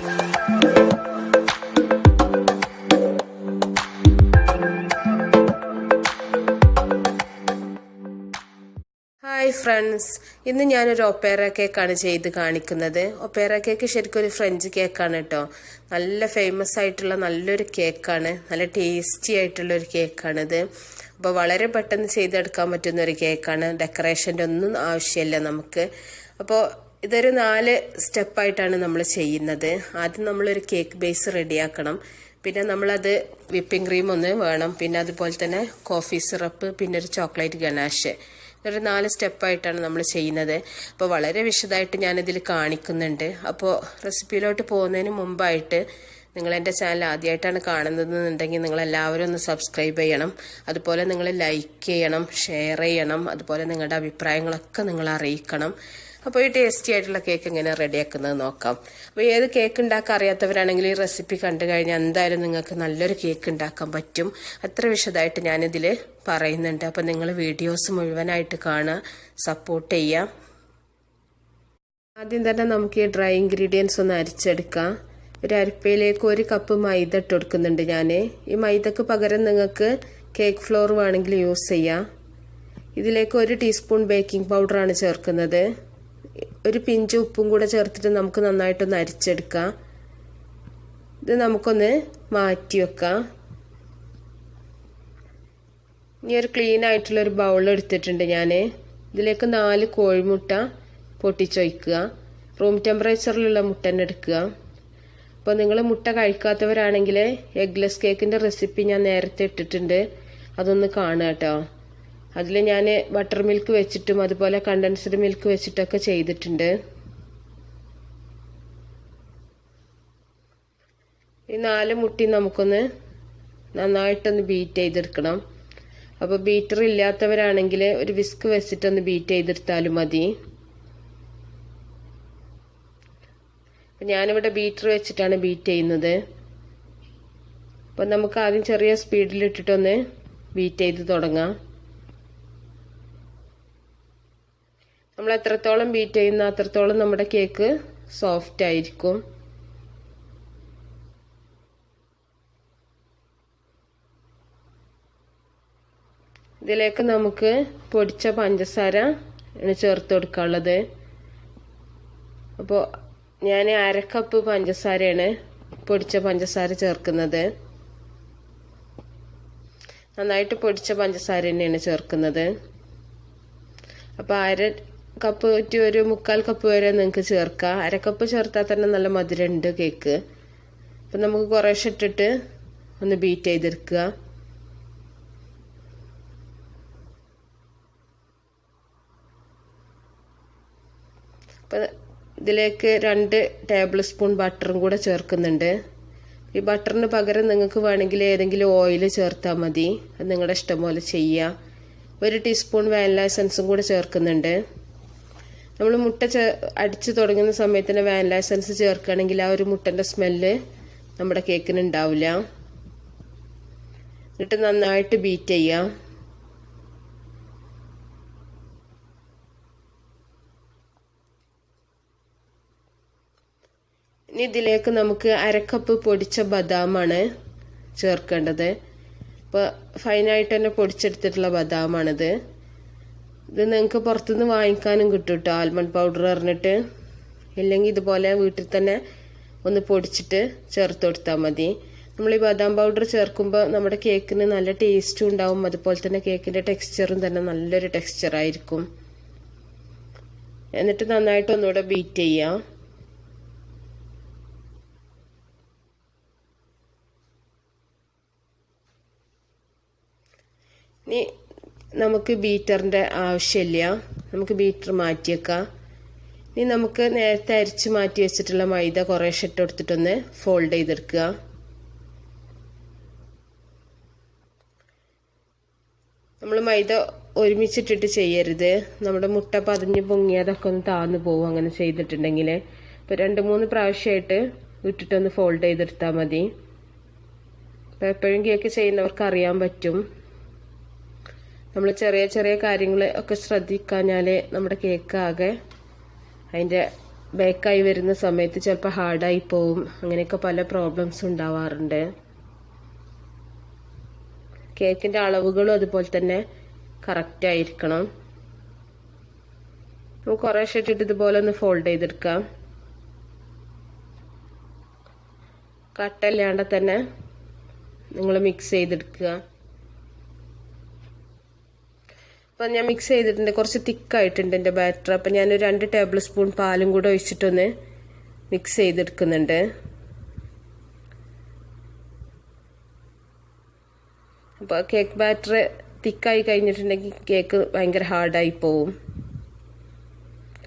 Hi friends, ഇന്ന് ഞാനൊരു Opera കേക്കാണ് ചെയ്ത് കാണിക്കുന്നത്. ഒപ്പേറ കേക്ക് ശരിക്കും ഒരു ഫ്രഞ്ച് കേക്കാണ് കേട്ടോ. നല്ല ഫേമസ് ആയിട്ടുള്ള നല്ലൊരു കേക്കാണ്, നല്ല ടേസ്റ്റി ആയിട്ടുള്ള ഒരു കേക്കാണിത്. അപ്പോൾ വളരെ പെട്ടെന്ന് ചെയ്തെടുക്കാൻ പറ്റുന്ന ഒരു കേക്കാണ്. ഡെക്കറേഷൻ്റെ ഒന്നും ആവശ്യമില്ല നമുക്ക്. അപ്പോൾ ഇതൊരു 4 സ്റ്റെപ്പായിട്ടാണ് നമ്മൾ ചെയ്യുന്നത്. ആദ്യം നമ്മളൊരു കേക്ക് ബേസ് റെഡിയാക്കണം. പിന്നെ നമ്മളത് വിപ്പിംഗ് ക്രീം ഒന്ന് വേണം. പിന്നെ അതുപോലെ തന്നെ കോഫി സിറപ്പ്, പിന്നെ ഒരു ചോക്ലേറ്റ് ഗനാഷ്. ഒരു 4 സ്റ്റെപ്പായിട്ടാണ് നമ്മൾ ചെയ്യുന്നത്. അപ്പോൾ വളരെ വിശദമായിട്ട് ഞാനിതിൽ കാണിക്കുന്നുണ്ട്. അപ്പോൾ റെസിപ്പിയിലോട്ട് പോകുന്നതിന് മുമ്പായിട്ട് നിങ്ങൾ എൻ്റെ ചാനൽ ആദ്യമായിട്ടാണ് കാണുന്നതെന്നുണ്ടെങ്കിൽ നിങ്ങളെല്ലാവരും ഒന്ന് സബ്സ്ക്രൈബ് ചെയ്യണം. അതുപോലെ നിങ്ങൾ ലൈക്ക് ചെയ്യണം, ഷെയർ ചെയ്യണം. അതുപോലെ നിങ്ങളുടെ അഭിപ്രായങ്ങളൊക്കെ നിങ്ങൾ അറിയിക്കണം. അപ്പോൾ ഈ ടേസ്റ്റി ആയിട്ടുള്ള കേക്ക് എങ്ങനെ റെഡിയാക്കുന്നത് നോക്കാം. അപ്പോൾ ഏത് കേക്ക് ഉണ്ടാക്കാൻ അറിയാത്തവരാണെങ്കിൽ ഈ റെസിപ്പി കണ്ടു കഴിഞ്ഞാൽ എന്തായാലും നിങ്ങൾക്ക് നല്ലൊരു കേക്ക് ഉണ്ടാക്കാൻ പറ്റും. അത്ര വിശദമായിട്ട് ഞാനിതിൽ പറയുന്നുണ്ട്. അപ്പോൾ നിങ്ങൾ വീഡിയോസ് മുഴുവനായിട്ട് കാണുക, സപ്പോർട്ട് ചെയ്യുക. ആദ്യം തന്നെ നമുക്ക് ഈ ഡ്രൈ ഇൻഗ്രീഡിയൻസ് ഒന്ന് അരിച്ചെടുക്കാം. ഒരു അരിപ്പയിലേക്ക് 1 കപ്പ് മൈദ ഇട്ട് കൊടുക്കുന്നുണ്ട് ഞാൻ. ഈ മൈദക്ക് പകരം നിങ്ങൾക്ക് കേക്ക് ഫ്ലോർ വേണമെങ്കിൽ യൂസ് ചെയ്യാം. ഇതിലേക്ക് 1 ടീസ്പൂൺ ബേക്കിംഗ് പൗഡറാണ് ചേർക്കുന്നത്. ഒരു പിഞ്ച് ഉപ്പും കൂടെ ചേർത്തിട്ട് നമുക്ക് നന്നായിട്ടൊന്ന് അരിച്ചെടുക്കാം. ഇത് നമുക്കൊന്ന് മാറ്റി വെക്കാം. ഇനി ഒരു ക്ലീൻ ആയിട്ടുള്ളൊരു ബൗൾ എടുത്തിട്ടുണ്ട് ഞാൻ. ഇതിലേക്ക് 4 കോഴിമുട്ട പൊട്ടിച്ചൊഴിക്കുക. റൂം ടെമ്പറേച്ചറിലുള്ള മുട്ട തന്നെ എടുക്കുക. അപ്പോൾ നിങ്ങൾ മുട്ട കഴിക്കാത്തവരാണെങ്കിൽ എഗ്ലെസ് കേക്കിൻ്റെ റെസിപ്പി ഞാൻ നേരത്തെ ഇട്ടിട്ടുണ്ട്, അതൊന്ന് കാണുക കേട്ടോ. അതിൽ ഞാൻ ബട്ടർ മിൽക്ക് വെച്ചിട്ടും അതുപോലെ കണ്ടൻസ്ഡ് മിൽക്ക് വെച്ചിട്ടൊക്കെ ചെയ്തിട്ടുണ്ട്. ഈ 4 മുട്ടയും നമുക്കൊന്ന് നന്നായിട്ടൊന്ന് ബീറ്റ് ചെയ്തെടുക്കണം. അപ്പോൾ ബീറ്റർ ഇല്ലാത്തവരാണെങ്കിൽ ഒരു വിസ്ക് വെച്ചിട്ടൊന്ന് ബീറ്റ് ചെയ്തെടുത്താലും മതി. ഞാനിവിടെ ബീറ്റർ വെച്ചിട്ടാണ് ബീറ്റ് ചെയ്യുന്നത്. അപ്പം നമുക്ക് ആദ്യം ചെറിയ സ്പീഡിലിട്ടിട്ടൊന്ന് ബീറ്റ് ചെയ്ത് തുടങ്ങാം. നമ്മൾ എത്രത്തോളം ബീറ്റ് ചെയ്യുന്ന അത്രത്തോളം നമ്മുടെ കേക്ക് സോഫ്റ്റ് ആയിരിക്കും. ഇതിലേക്ക് നമുക്ക് പൊടിച്ച പഞ്ചസാര ആണ് ചേർത്ത് കൊടുക്കാനുള്ളത്. അപ്പോൾ ഞാൻ 1/2 കപ്പ് പഞ്ചസാരയാണ് പൊടിച്ച പഞ്ചസാര ചേർക്കുന്നത്. നന്നായിട്ട് പൊടിച്ച പഞ്ചസാര തന്നെയാണ് ചേർക്കുന്നത്. അപ്പോൾ 1/2 കപ്പ് ടു ഒരു 1/4 കപ്പ് വരെ നിങ്ങൾക്ക് ചേർക്കാം. 1/2 കപ്പ് ചേർത്താൽ തന്നെ നല്ല മധുരമുണ്ട് കേക്ക്. അപ്പം നമുക്ക് കുറേശ്ശെ ഇട്ടിട്ട് ഒന്ന് ബീറ്റ് ചെയ്തെടുക്കുക. അപ്പം ഇതിലേക്ക് 2 ടേബിൾ സ്പൂൺ ബട്ടറും കൂടെ ചേർക്കുന്നുണ്ട്. ഈ ബട്ടറിന് പകരം നിങ്ങൾക്ക് വേണമെങ്കിൽ ഏതെങ്കിലും ഓയിൽ ചേർത്താൽ മതി, അത് നിങ്ങളുടെ ഇഷ്ടം പോലെ ചെയ്യുക. 1 ടീസ്പൂൺ വാനില എസൻസും കൂടെ ചേർക്കുന്നുണ്ട്. നമ്മൾ മുട്ട അടിച്ച് തുടങ്ങുന്ന സമയത്ത് തന്നെ വാനില എസൻസ് ചേർക്കുകയാണെങ്കിൽ ആ ഒരു മുട്ടൻ്റെ സ്മെല്ല് നമ്മുടെ കേക്കിന് ഉണ്ടാവില്ല. എന്നിട്ട് നന്നായിട്ട് ബീറ്റ് ചെയ്യാം. ഇനി ഇതിലേക്ക് നമുക്ക് 1/2 കപ്പ് പൊടിച്ച ബദാമാണ് ചേർക്കേണ്ടത്. അപ്പോൾ ഫൈനായിട്ട് തന്നെ പൊടിച്ചെടുത്തിട്ടുള്ള ബദാമാണിത്. ഇത് നിങ്ങൾക്ക് പുറത്തുനിന്ന് വാങ്ങിക്കാനും കിട്ടും കേട്ടോ, ആൽമണ്ട് പൗഡർ പറഞ്ഞിട്ട്. ഇല്ലെങ്കിൽ ഇതുപോലെ വീട്ടിൽ തന്നെ ഒന്ന് പൊടിച്ചിട്ട് ചേർത്ത് കൊടുത്താൽ മതി. നമ്മൾ ഈ ബദാം പൗഡർ ചേർക്കുമ്പോൾ നമ്മുടെ കേക്കിന് നല്ല ടേസ്റ്റും ഉണ്ടാവും. അതുപോലെ തന്നെ കേക്കിൻ്റെ ടെക്സ്ചറും തന്നെ നല്ലൊരു ടെക്സ്ചറായിരിക്കും. എന്നിട്ട് നന്നായിട്ട് ഒന്നുകൂടെ ബീറ്റ് ചെയ്യാം. ഇനി നമുക്ക് ബീറ്ററിൻ്റെ ആവശ്യമില്ല, നമുക്ക് ബീറ്റർ മാറ്റിയേക്കാം. ഇനി നമുക്ക് നേരത്തെ അരിച്ച് മാറ്റി വെച്ചിട്ടുള്ള മൈദ കുറേശ്ശെ ഇട്ട് കൊടുത്തിട്ടൊന്ന് ഫോൾഡ് ചെയ്തെടുക്കുക. നമ്മൾ മൈദ ഒരുമിച്ചിട്ടിട്ട് ചെയ്യരുത്. നമ്മുടെ മുട്ട പതിഞ്ഞ് പൊങ്ങിയതൊക്കെ ഒന്ന് താഴ്ന്നു പോകും അങ്ങനെ ചെയ്തിട്ടുണ്ടെങ്കിൽ. ഇപ്പോൾ 2-3 പ്രാവശ്യമായിട്ട് ഇട്ടിട്ടൊന്ന് ഫോൾഡ് ചെയ്തെടുത്താൽ മതി. അപ്പോൾ എപ്പോഴും കേക്ക് ചെയ്യുന്നവർക്ക് അറിയാൻ പറ്റും. നമ്മൾ ചെറിയ ചെറിയ കാര്യങ്ങൾ ഒക്കെ ശ്രദ്ധിക്കാഞ്ഞാൽ നമ്മുടെ കേക്ക് ആകെ അതിൻ്റെ ബേക്കായി വരുന്ന സമയത്ത് ചിലപ്പോൾ ഹാർഡായി പോവും. അങ്ങനെയൊക്കെ പല പ്രോബ്ലംസ് ഉണ്ടാവാറുണ്ട്. കേക്കിൻ്റെ അളവുകളും അതുപോലെ തന്നെ കറക്റ്റ് ആയിരിക്കണം. നമുക്ക് കുറേശ്ശെ ഇട്ടിട്ട് ഇതുപോലെ ഒന്ന് ഫോൾഡ് ചെയ്തെടുക്കാം. കട്ടല്ലാണ്ട് തന്നെ നിങ്ങൾ മിക്സ് ചെയ്തെടുക്കുക. അപ്പം ഞാൻ മിക്സ് ചെയ്തിട്ടുണ്ട്. കുറച്ച് തിക്കായിട്ടുണ്ട് എൻ്റെ ബാറ്റർ. അപ്പം ഞാനൊരു 2 ടേബിൾ സ്പൂൺ പാലും കൂടെ ഒഴിച്ചിട്ടൊന്ന് മിക്സ് ചെയ്തെടുക്കുന്നുണ്ട്. അപ്പോൾ കേക്ക് ബാറ്റർ തിക്കായി കഴിഞ്ഞിട്ടുണ്ടെങ്കിൽ കേക്ക് ഭയങ്കര ഹാർഡായി പോവും.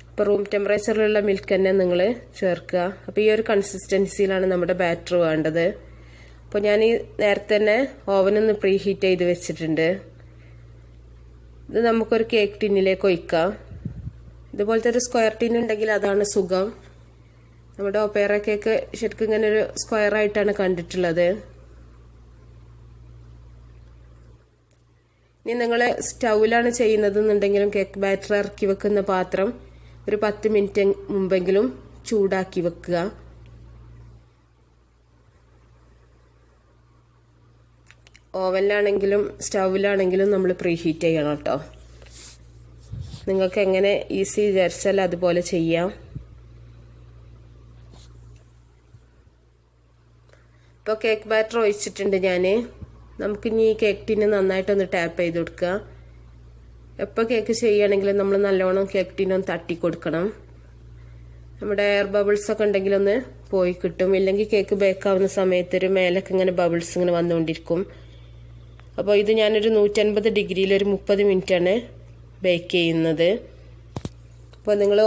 അപ്പോൾ റൂം ടെമ്പറേച്ചറിലുള്ള മിൽക്ക് തന്നെ നിങ്ങൾ ചേർക്കുക. അപ്പോൾ ഈ ഒരു കൺസിസ്റ്റൻസിയിലാണ് നമ്മുടെ ബാറ്റർ വേണ്ടത്. അപ്പോൾ ഞാൻ ഈ നേരത്തെ തന്നെ ഓവനൊന്ന് പ്രീ ഹീറ്റ് ചെയ്ത് വെച്ചിട്ടുണ്ട്. ഇത് നമുക്കൊരു കേക്ക് ടിന്നിലേക്ക് ഒഴിക്കാം. ഇതുപോലത്തെ ഒരു സ്ക്വയർ ടിൻ ഉണ്ടെങ്കിൽ അതാണ് സുഖം. നമ്മുടെ ഒപ്പേറ കേക്ക് ശരിക്കും ഇങ്ങനെ ഒരു സ്ക്വയർ ആയിട്ടാണ് കണ്ടിട്ടുള്ളത്. ഇനി നിങ്ങൾ സ്റ്റൗവിലാണ് ചെയ്യുന്നതെന്നുണ്ടെങ്കിലും കേക്ക് ബാറ്റർ ഇറക്കി വെക്കുന്ന പാത്രം ഒരു 10 മിനിറ്റ് മുമ്പെങ്കിലും ചൂടാക്കി വെക്കുക. ഓവനിലാണെങ്കിലും സ്റ്റൗവിലാണെങ്കിലും നമ്മൾ പ്രീ ഹീറ്റ് ചെയ്യണം കേട്ടോ. നിങ്ങൾക്ക് എങ്ങനെ ഈസി വിചാരിച്ചാൽ അതുപോലെ ചെയ്യാം. ഇപ്പോൾ കേക്ക് ബാറ്റർ ഒഴിച്ചിട്ടുണ്ട് ഞാൻ. നമുക്കിനി ഈ കേക്ക് ടിന്ന് നന്നായിട്ടൊന്ന് ടാപ്പ് ചെയ്ത് കൊടുക്കുക. എപ്പോൾ കേക്ക് ചെയ്യുകയാണെങ്കിലും നമ്മൾ നല്ലോണം കേക്ക് ടിന്നൊന്ന് തട്ടി കൊടുക്കണം. നമ്മുടെ എയർ ബബിൾസ് ഒക്കെ ഉണ്ടെങ്കിലൊന്ന് പോയി കിട്ടും. ഇല്ലെങ്കിൽ കേക്ക് ബേക്കാവുന്ന സമയത്ത് ഒരു മേലൊക്കെ ഇങ്ങനെ ബബിൾസ് ഇങ്ങനെ വന്നുകൊണ്ടിരിക്കും. അപ്പോൾ ഇത് ഞാനൊരു 150 ഡിഗ്രിയിൽ ഒരു 30 മിനിറ്റാണ് ബേക്ക് ചെയ്യുന്നത്. അപ്പോൾ നിങ്ങൾ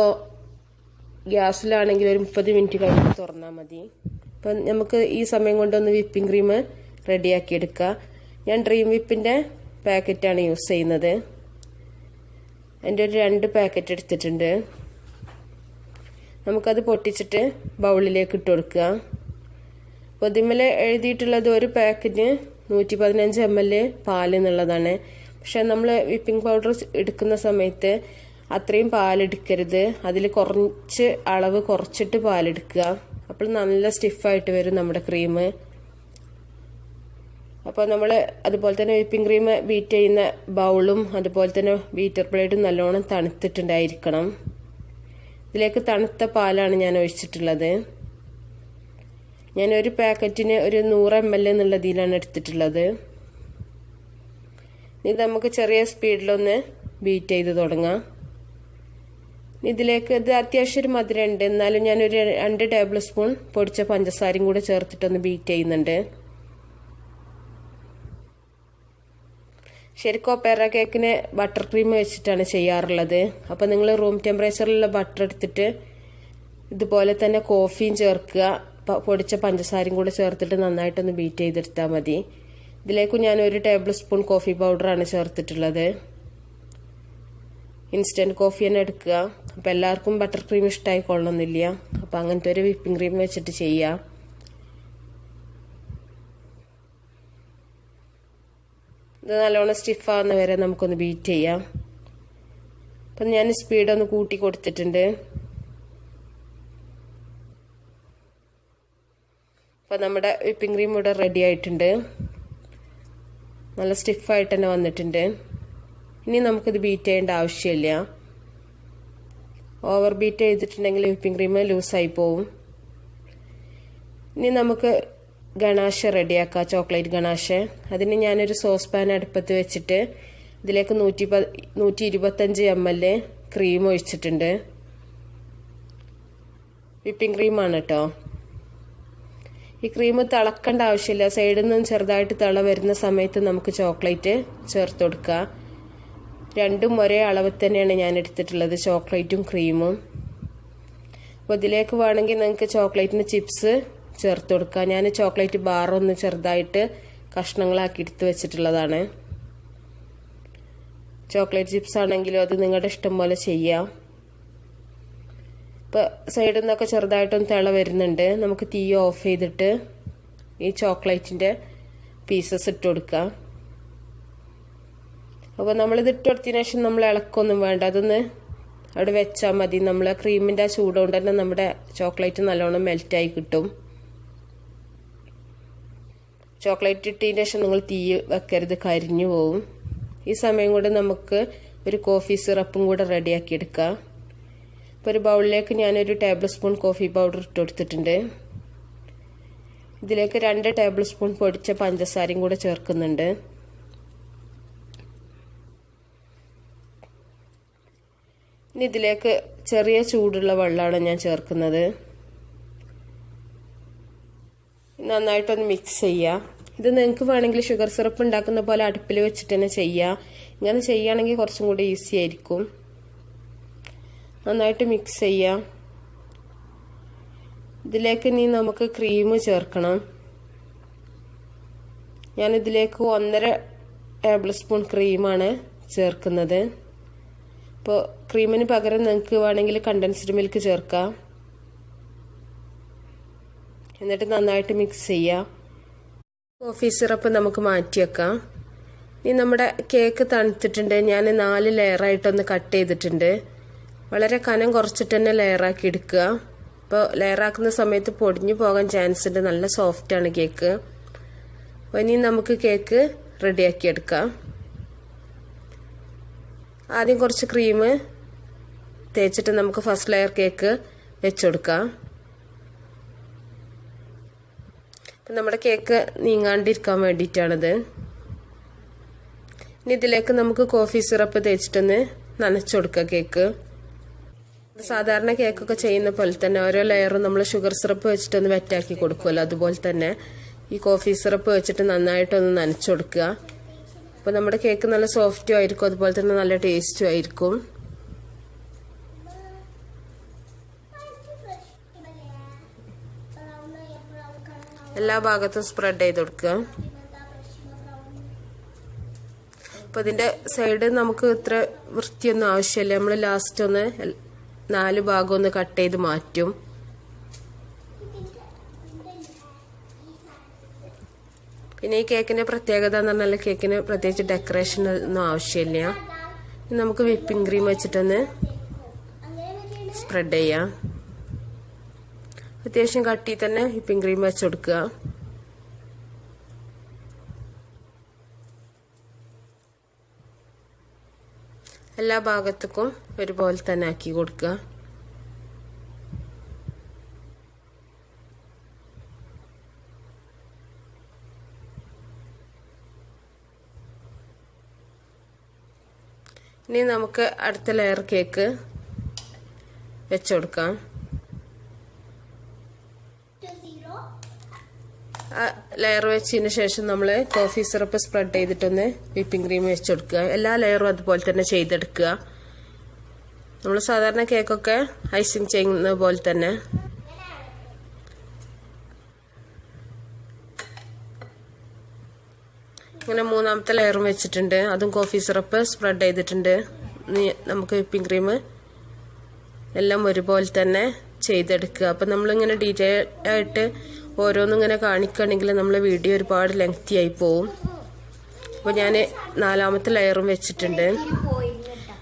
ഗ്യാസിലാണെങ്കിൽ ഒരു 30 മിനിറ്റ് കഴിഞ്ഞ് തുറന്നാൽ മതി. അപ്പം നമുക്ക് ഈ സമയം കൊണ്ടൊന്ന് വിപ്പിംഗ് ക്രീം റെഡിയാക്കി എടുക്കുക. ഞാൻ ഡ്രീം വിപ്പിൻ്റെ പാക്കറ്റാണ് യൂസ് ചെയ്യുന്നത്. എൻ്റെ ഒരു 2 പാക്കറ്റ് എടുത്തിട്ടുണ്ട്. നമുക്കത് പൊട്ടിച്ചിട്ട് ബൗളിലേക്ക് ഇട്ട് കൊടുക്കുക. അപ്പോൾ ഇതിന്മേൽ എഴുതിയിട്ടുള്ളത് ഒരു പാക്കറ്റിന് 115 ml പാൽ എന്നുള്ളതാണ്. പക്ഷെ നമ്മൾ വിപ്പിംഗ് പൗഡർ എടുക്കുന്ന സമയത്ത് അത്രയും പാലെടുക്കരുത്. അതിൽ കുറച്ച് അളവ് കുറച്ചിട്ട് പാലെടുക്കുക. അപ്പോൾ നല്ല സ്റ്റിഫായിട്ട് വരും നമ്മുടെ ക്രീം. അപ്പോൾ നമ്മൾ അതുപോലെ തന്നെ വിപ്പിംഗ് ക്രീം ബീറ്റ് ചെയ്യുന്ന ബൗളും അതുപോലെ തന്നെ ബീറ്റർ ബ്ലേഡും നല്ലോണം തണുത്തിട്ടുണ്ടായിരിക്കണം. ഇതിലേക്ക് തണുത്ത പാലാണ് ഞാൻ ഒഴിച്ചിട്ടുള്ളത്. ഞാൻ ഒരു പാക്കറ്റിന് ഒരു 100 ml എന്നുള്ള ഇതിലാണ് എടുത്തിട്ടുള്ളത്. ഇത് നമുക്ക് ചെറിയ സ്പീഡിലൊന്ന് ബീറ്റ് ചെയ്ത് തുടങ്ങാം. ഇതിലേക്ക് ഇത് അത്യാവശ്യം ഒരു മധുരം ഉണ്ട്. എന്നാലും ഞാനൊരു 2 ടേബിൾ സ്പൂൺ പൊടിച്ച പഞ്ചസാരയും കൂടെ ചേർത്തിട്ടൊന്ന് ബീറ്റ് ചെയ്യുന്നുണ്ട്. ശരിക്കും ഒപ്പേറ കേക്കിന് ബട്ടർ ക്രീം വെച്ചിട്ടാണ് ചെയ്യാറുള്ളത്. അപ്പോൾ നിങ്ങൾ റൂം ടെമ്പറേച്ചറിലുള്ള ബട്ടർ എടുത്തിട്ട് ഇതുപോലെ തന്നെ കോഫിയും ചേർക്കുക. പൊടിച്ച പഞ്ചസാരയും കൂടെ ചേർത്തിട്ട് നന്നായിട്ടൊന്ന് ബീറ്റ് ചെയ്തെടുത്താൽ മതി. ഇതിലേക്ക് ഞാൻ 1 ടേബിൾ സ്പൂൺ കോഫി പൗഡറാണ് ചേർത്തിട്ടുള്ളത്. ഇൻസ്റ്റൻറ്റ് കോഫി തന്നെ എടുക്കുക. അപ്പോൾ എല്ലാവർക്കും ബട്ടർ ക്രീം ഇഷ്ടമായി കൊള്ളണമെന്നില്ല. അപ്പോൾ അങ്ങനത്തെ ഒരു വിപ്പിംഗ് ക്രീം വെച്ചിട്ട് ചെയ്യാം. ഇത് നല്ലോണം സ്റ്റിഫാകുന്ന വരെ നമുക്കൊന്ന് ബീറ്റ് ചെയ്യാം. അപ്പം ഞാൻ സ്പീഡൊന്ന് കൂട്ടി കൊടുത്തിട്ടുണ്ട്. അപ്പം നമ്മുടെ വിപ്പിംഗ് ക്രീം ഇവിടെ റെഡി ആയിട്ടുണ്ട്. നല്ല സ്റ്റിഫായിട്ട് തന്നെ വന്നിട്ടുണ്ട്. ഇനി നമുക്കിത് ബീറ്റ് ചെയ്യേണ്ട ആവശ്യമില്ല. ഓവർ ബീറ്റ് ചെയ്തിട്ടുണ്ടെങ്കിൽ വിപ്പിംഗ് ക്രീം ലൂസായി പോവും. ഇനി നമുക്ക് ഗണാഷ് റെഡിയാക്കാം. Chocolate ganache. അതിന് ഞാനൊരു സോസ് പാൻ അടുപ്പത്ത് വെച്ചിട്ട് ഇതിലേക്ക് 125 ml ക്രീം ഒഴിച്ചിട്ടുണ്ട്. വിപ്പിംഗ് ക്രീമാണ് കേട്ടോ. ഈ ക്രീം തിളക്കേണ്ട ആവശ്യമില്ല. സൈഡിൽ നിന്നും ചെറുതായിട്ട് തിള വരുന്ന സമയത്ത് നമുക്ക് ചോക്ലേറ്റ് ചേർത്ത് കൊടുക്കുക. രണ്ടും ഒരേ അളവിൽ തന്നെയാണ് ഞാൻ എടുത്തിട്ടുള്ളത്, ചോക്ലേറ്റും ക്രീമും. അപ്പോൾ ഇതിലേക്ക് വേണമെങ്കിൽ നിങ്ങൾക്ക് ചോക്ലേറ്റിന് ചിപ്സ് ചേർത്ത് കൊടുക്കുക. ഞാൻ ചോക്ലേറ്റ് ബാറൊന്ന് ചെറുതായിട്ട് കഷ്ണങ്ങളാക്കി എടുത്ത് വെച്ചിട്ടുള്ളതാണ്. ചോക്ലേറ്റ് ചിപ്സ് ആണെങ്കിലും അത് നിങ്ങളുടെ ഇഷ്ടം പോലെ ചെയ്യാം. ഇപ്പോൾ സൈഡിൽ നിന്നൊക്കെ ചെറുതായിട്ടൊന്ന് തിള വരുന്നുണ്ട്. നമുക്ക് തീ ഓഫ് ചെയ്തിട്ട് ഈ ചോക്ലേറ്റിൻ്റെ പീസസ് ഇട്ട് കൊടുക്കുക. അപ്പോൾ നമ്മളിത് ഇട്ട് കൊടുത്തതിന് ശേഷം നമ്മൾ ഇളക്കൊന്നും വേണ്ട. അതൊന്ന് അവിടെ വെച്ചാൽ മതി. നമ്മൾ ക്രീമിൻ്റെ ആ ചൂടുകൊണ്ട് തന്നെ നമ്മുടെ ചോക്ലേറ്റ് നല്ലോണം മെൽറ്റായി കിട്ടും. ചോക്ലേറ്റ് ഇട്ടതിന് ശേഷം നിങ്ങൾ തീ വെക്കരുത്, കരിഞ്ഞു പോവും. ഈ സമയം കൊണ്ട് നമുക്ക് ഒരു കോഫി സിറപ്പും കൂടെ റെഡിയാക്കി എടുക്കാം. ഇപ്പോൾ ഒരു ബൗളിലേക്ക് ഞാനൊരു ടേബിൾ സ്പൂൺ കോഫി പൗഡർ ഇട്ട് കൊടുത്തിട്ടുണ്ട്. ഇതിലേക്ക് 2 ടേബിൾ സ്പൂൺ പൊടിച്ച പഞ്ചസാരയും കൂടെ ചേർക്കുന്നുണ്ട്. ഇനി ഇതിലേക്ക് ചെറിയ ചൂടുള്ള വെള്ളമാണ് ഞാൻ ചേർക്കുന്നത്. നന്നായിട്ടൊന്ന് മിക്സ് ചെയ്യുക. ഇത് നിങ്ങൾക്ക് വേണമെങ്കിൽ ഷുഗർ സിറപ്പ് ഉണ്ടാക്കുന്ന പോലെ അടുപ്പിൽ വെച്ചിട്ട് തന്നെ ചെയ്യുക. ഇങ്ങനെ ചെയ്യുകയാണെങ്കിൽ കുറച്ചും കൂടി ഈസി ആയിരിക്കും. നന്നായിട്ട് മിക്സ് ചെയ്യുക. ഇതിലേക്ക് ഇനി നമുക്ക് ക്രീം ചേർക്കണം. ഞാനിതിലേക്ക് 1.5 ടേബിൾ സ്പൂൺ ക്രീമാണ് ചേർക്കുന്നത്. ഇപ്പോൾ ക്രീമിന് പകരം നിങ്ങൾക്ക് വേണമെങ്കിൽ കണ്ടൻസ്ഡ് മിൽക്ക് ചേർക്കാം. എന്നിട്ട് നന്നായിട്ട് മിക്സ് ചെയ്യുക. കോഫി സിറപ്പ് നമുക്ക് മാറ്റി വെക്കാം. ഇനി നമ്മുടെ കേക്ക് തണുത്തിട്ടുണ്ട്. ഞാൻ 4 ലെയറായിട്ടൊന്ന് കട്ട് ചെയ്തിട്ടുണ്ട്. വളരെ കനം കുറച്ചിട്ട് തന്നെ ലെയറാക്കി എടുക്കുക. അപ്പോൾ ലെയറാക്കുന്ന സമയത്ത് പൊടിഞ്ഞു പോകാൻ ചാൻസ് ഉണ്ട്. നല്ല സോഫ്റ്റാണ് കേക്ക്. അപ്പോൾ ഇനി നമുക്ക് കേക്ക് റെഡിയാക്കി എടുക്കാം. ആദ്യം കുറച്ച് ക്രീം തേച്ചിട്ട് നമുക്ക് ഫസ്റ്റ് ലെയർ കേക്ക് വെച്ചുകൊടുക്കാം. അപ്പം നമ്മുടെ കേക്ക് നീങ്ങാണ്ടിരിക്കാൻ വേണ്ടിയിട്ടാണിത്. ഇനി ഇതിലേക്ക് നമുക്ക് കോഫി സിറപ്പ് തേച്ചിട്ടൊന്ന് നനച്ചു കൊടുക്കുക കേക്ക്. സാധാരണ കേക്കൊക്കെ ചെയ്യുന്ന പോലെ തന്നെ ഓരോ ലെയറും നമ്മൾ ഷുഗർ സിറപ്പ് വെച്ചിട്ടൊന്ന് വെറ്റാക്കി കൊടുക്കുമല്ലോ, അതുപോലെ തന്നെ ഈ കോഫി സിറപ്പ് വെച്ചിട്ട് നന്നായിട്ടൊന്ന് നനച്ചു കൊടുക്കുക. അപ്പോൾ നമ്മുടെ കേക്ക് നല്ല സോഫ്റ്റും ആയിരിക്കും, അതുപോലെ തന്നെ നല്ല ടേസ്റ്റും ആയിരിക്കും. എല്ലാ ഭാഗത്തും സ്പ്രെഡ് ചെയ്ത് കൊടുക്കുക. അപ്പോൾ ഇതിൻ്റെ സൈഡ് നമുക്ക് ഇത്ര വൃത്തിയൊന്നും ആവശ്യമില്ല. നമ്മൾ ലാസ്റ്റ് ഒന്ന് 4 ഭാഗം ഒന്ന് കട്ട് ചെയ്ത് മാറ്റും. പിന്നെ ഈ കേക്കിൻ്റെ പ്രത്യേകത എന്ന് പറഞ്ഞാൽ കേക്കിന് പ്രത്യേകിച്ച് ഡെക്കറേഷൻ ഒന്നും ആവശ്യമില്ല. നമുക്ക് വിപ്പിംഗ് ക്രീം വെച്ചിട്ടൊന്ന് സ്പ്രെഡ് ചെയ്യാം. അത്യാവശ്യം കട്ടി തന്നെ വിപ്പിംഗ് ക്രീം വെച്ച് കൊടുക്കുക. എല്ലാ ഭാഗത്തേക്കും ഒരുപോലെ തന്നെ ആക്കി കൊടുക്കുക. ഇനി നമുക്ക് അടുത്ത ലെയർ കേക്ക് വെച്ച് കൊടുക്കാം. ലെയർ വെച്ചതിന് ശേഷം നമ്മൾ കോഫി സിറപ്പ് സ്പ്രെഡ് ചെയ്തിട്ടൊന്ന് വിപ്പിംഗ് ക്രീം വെച്ച് കൊടുക്കുക. എല്ലാ ലെയറും അതുപോലെ തന്നെ ചെയ്തെടുക്കുക. നമ്മൾ സാധാരണ കേക്കൊക്കെ ഐസിങ് ചെയ്യുന്ന പോലെ തന്നെ. ഇങ്ങനെ 3ാമത്തെ ലെയറും വെച്ചിട്ടുണ്ട്. അതും കോഫി സിറപ്പ് സ്പ്രെഡ് ചെയ്തിട്ടുണ്ട്. നമുക്ക് വിപ്പിംഗ് ക്രീം എല്ലാം ഒരുപോലെ തന്നെ ചെയ്തെടുക്കുക. അപ്പം നമ്മളിങ്ങനെ ഡീറ്റെയിൽ ആയിട്ട് ഓരോന്നും ഇങ്ങനെ കാണിക്കുകയാണെങ്കിൽ നമ്മളെ വീഡിയോ ഒരുപാട് ലെങ്തി ആയി പോവും. അപ്പോൾ ഞാൻ 4ാമത്തെ ലെയറും വെച്ചിട്ടുണ്ട്.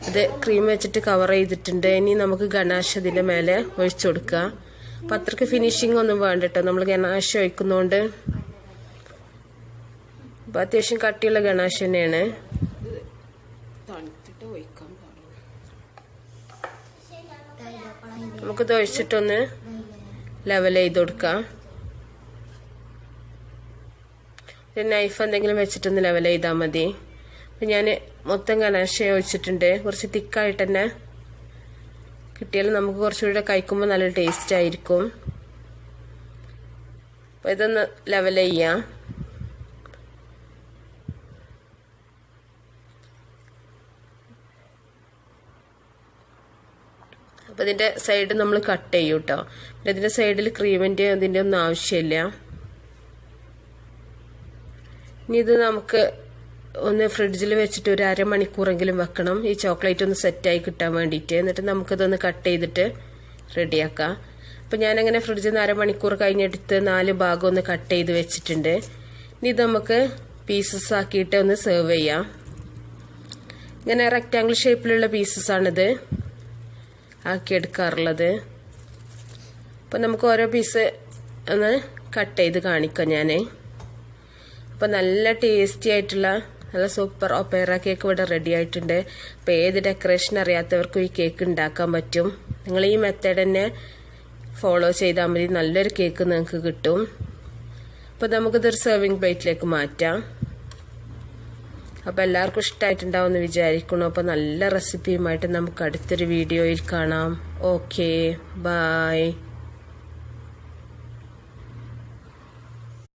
അത് ക്രീം വെച്ചിട്ട് കവർ ചെയ്തിട്ടുണ്ട്. ഇനി നമുക്ക് ഗനാഷ് ഇതിൻ്റെ മേലെ ഒഴിച്ചു കൊടുക്കുക. അപ്പം അത്രയ്ക്ക് ഫിനിഷിംഗ് ഒന്നും വേണ്ട കേട്ടോ, നമ്മൾ ഗനാഷ് ഒഴിക്കുന്നതുകൊണ്ട്. അപ്പം അത്യാവശ്യം കട്ടിയുള്ള ഗനാഷ് തന്നെയാണ്. നമുക്കിത് ഒഴിച്ചിട്ടൊന്ന് ലെവൽ ചെയ്ത് കൊടുക്കാം. നൈഫ് എന്തെങ്കിലും വെച്ചിട്ടൊന്ന് ലെവൽ ചെയ്താൽ മതി. അപ്പം ഞാൻ മൊത്തം ഗനാഷ് ഒഴിച്ചിട്ടുണ്ട്. കുറച്ച് തിക്കായിട്ട് തന്നെ കിട്ടിയാൽ നമുക്ക് കുറച്ചുകൂടെ കഴിക്കുമ്പോൾ നല്ല ടേസ്റ്റ് ആയിരിക്കും. അപ്പം ഇതൊന്ന് ലെവൽ ചെയ്യാം. അപ്പം ഇതിൻ്റെ സൈഡ് നമ്മൾ കട്ട് ചെയ്യും കേട്ടോ. പിന്നെ ഇതിൻ്റെ സൈഡിൽ ക്രീമിൻ്റെ അതിൻ്റെ ഒന്നും ആവശ്യമില്ല. ഇനി ഇത് നമുക്ക് ഒന്ന് ഫ്രിഡ്ജിൽ വെച്ചിട്ട് ഒരു അരമണിക്കൂറെങ്കിലും വെക്കണം, ഈ ചോക്ലേറ്റ് ഒന്ന് സെറ്റായി കിട്ടാൻ വേണ്ടിയിട്ട്. എന്നിട്ട് നമുക്കിതൊന്ന് കട്ട് ചെയ്തിട്ട് റെഡിയാക്കാം. അപ്പം ഞാനങ്ങനെ ഫ്രിഡ്ജിൽ നിന്ന് അരമണിക്കൂർ കഴിഞ്ഞെടുത്ത് 4 ഭാഗം ഒന്ന് കട്ട് ചെയ്ത് വെച്ചിട്ടുണ്ട്. ഇനി ഇത് നമുക്ക് പീസസ് ആക്കിയിട്ട് ഒന്ന് സെർവ് ചെയ്യാം. ഇങ്ങനെ റെക്റ്റാങ്കിൾ ഷേപ്പിലുള്ള പീസസ് ആണിത്. ആക്കിയെടുക്കാറുള്ളത്. അപ്പം നമുക്ക് ഓരോ പീസ് ഒന്ന് കട്ട് ചെയ്ത് കാണിക്കാം ഞാൻ. അപ്പം നല്ല ടേസ്റ്റി ആയിട്ടുള്ള നല്ല സൂപ്പർ ഒപ്പേറ കേക്ക് ഇവിടെ റെഡി ആയിട്ടുണ്ട്. അപ്പോൾ ഏത് ഡെക്കറേഷൻ അറിയാത്തവർക്കും ഈ കേക്ക് ഉണ്ടാക്കാൻ പറ്റും. നിങ്ങൾ ഈ മെത്തേഡ് തന്നെ ഫോളോ ചെയ്താൽ മതി, നല്ലൊരു കേക്ക് നിങ്ങൾക്ക് കിട്ടും. അപ്പോൾ നമുക്കിതൊരു സെർവിങ് പ്ലേറ്റിലേക്ക് മാറ്റാം. അപ്പോൾ എല്ലാവർക്കും ഇഷ്ടമായിട്ടുണ്ടാവുമെന്ന് വിചാരിക്കുന്നു. അപ്പോൾ നല്ല റെസിപ്പിയുമായിട്ട് നമുക്ക് അടുത്തൊരു വീഡിയോയിൽ കാണാം. Okay, by.